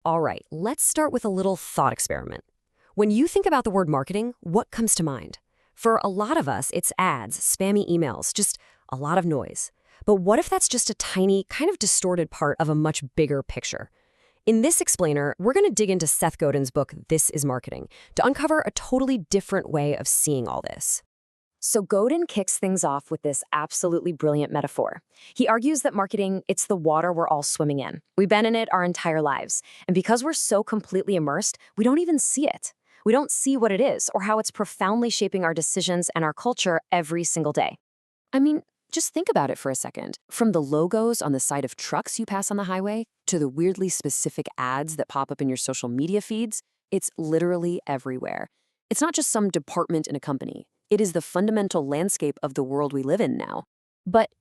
All right, let's start with a little thought experiment. When you think about the word marketing, what comes to mind? For a lot of us, it's ads, spammy emails, just a lot of noise. But what if that's just a tiny, kind of distorted part of a much bigger picture? In this explainer, we're going to dig into Seth Godin's book, This is Marketing, to uncover a totally different way of seeing all this. So Godin kicks things off with this absolutely brilliant metaphor. He argues that marketing, it's the water we're all swimming in. We've been in it our entire lives. And because we're so completely immersed, we don't even see it. We don't see what it is or how it's profoundly shaping our decisions and our culture every single day. I mean, just think about it for a second. From the logos on the side of trucks you pass on the highway to the weirdly specific ads that pop up in your social media feeds, it's literally everywhere. It's not just some department in a company. It is the fundamental landscape of the world we live in now. But,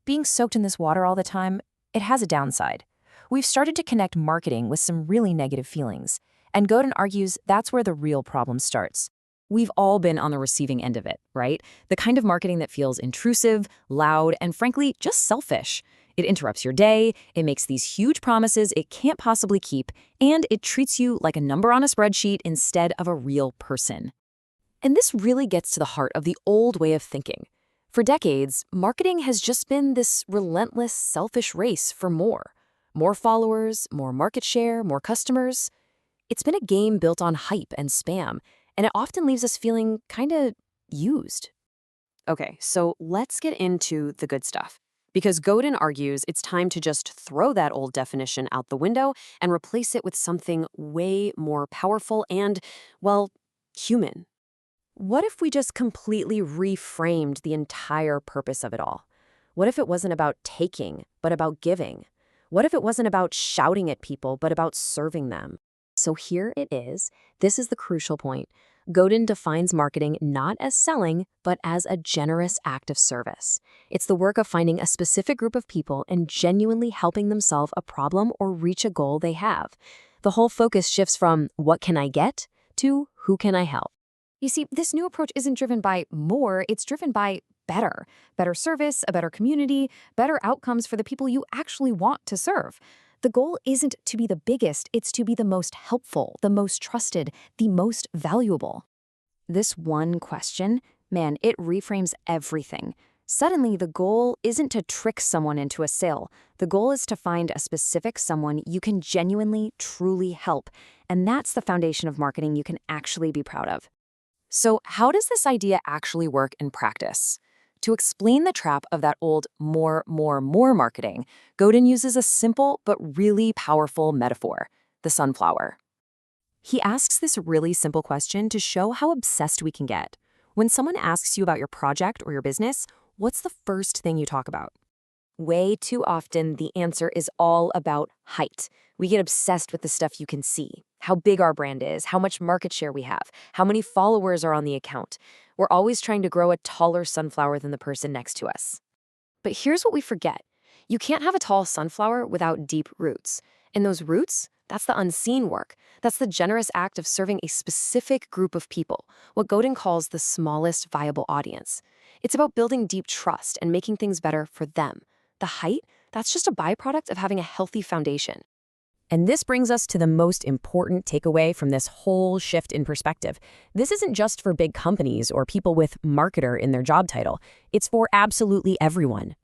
being soaked in this water all the time, it has a downside. We've started to connect marketing with some really negative feelings. And Godin argues that's where the real problem starts. We've all been on the receiving end of it, right? The kind of marketing that feels intrusive, loud, and frankly, just selfish. It interrupts your day, it makes these huge promises it can't possibly keep, and it treats you like a number on a spreadsheet instead of a real person. And this really gets to the heart of the old way of thinking. For decades, marketing has just been this relentless, selfish race for more. More followers, more market share, more customers. It's been a game built on hype and spam, and it often leaves us feeling kinda used. Okay, so let's get into the good stuff. Because Godin argues it's time to just throw that old definition out the window and replace it with something way more powerful and, well, human. What if we just completely reframed the entire purpose of it all? What if it wasn't about taking, but about giving? What if it wasn't about shouting at people, but about serving them? So here it is. This is the crucial point. Godin defines marketing not as selling, but as a generous act of service. It's the work of finding a specific group of people and genuinely helping them solve a problem or reach a goal they have. The whole focus shifts from what can I get to who can I help. You see, this new approach isn't driven by more, it's driven by better. Better service, a better community, better outcomes for the people you actually want to serve. The goal isn't to be the biggest, it's to be the most helpful, the most trusted, the most valuable. This one question, man, it reframes everything. Suddenly, the goal isn't to trick someone into a sale. The goal is to find a specific someone you can genuinely, truly help. And that's the foundation of marketing you can actually be proud of. So how does this idea actually work in practice? To explain the trap of that old more marketing, Godin uses a simple but really powerful metaphor, the sunflower. He asks this really simple question to show how obsessed we can get. When someone asks you about your project or your business, what's the first thing you talk about? Way too often, the answer is all about height. We get obsessed with the stuff you can see, how big our brand is, how much market share we have, how many followers are on the account. We're always trying to grow a taller sunflower than the person next to us. But here's what we forget. You can't have a tall sunflower without deep roots. And those roots, that's the unseen work. That's the generous act of serving a specific group of people, what Godin calls the smallest viable audience. It's about building deep trust and making things better for them. The height, that's just a byproduct of having a healthy foundation. And this brings us to the most important takeaway from this whole shift in perspective. This isn't just for big companies or people with marketer in their job title. It's for absolutely everyone.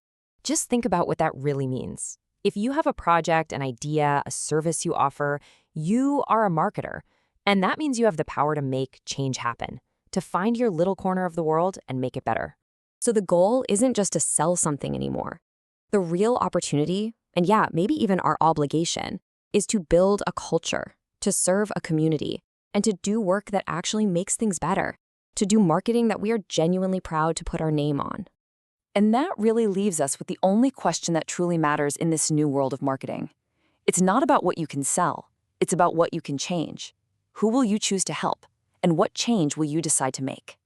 Just think about what that really means. If you have a project, an idea, a service you offer, you are a marketer. And that means you have the power to make change happen, to find your little corner of the world and make it better. So the goal isn't just to sell something anymore. The real opportunity, and yeah, maybe even our obligation, is to build a culture, to serve a community, and to do work that actually makes things better, to do marketing that we are genuinely proud to put our name on. And that really leaves us with the only question that truly matters in this new world of marketing. It's not about what you can sell, it's about what you can change. Who will you choose to help? And what change will you decide to make?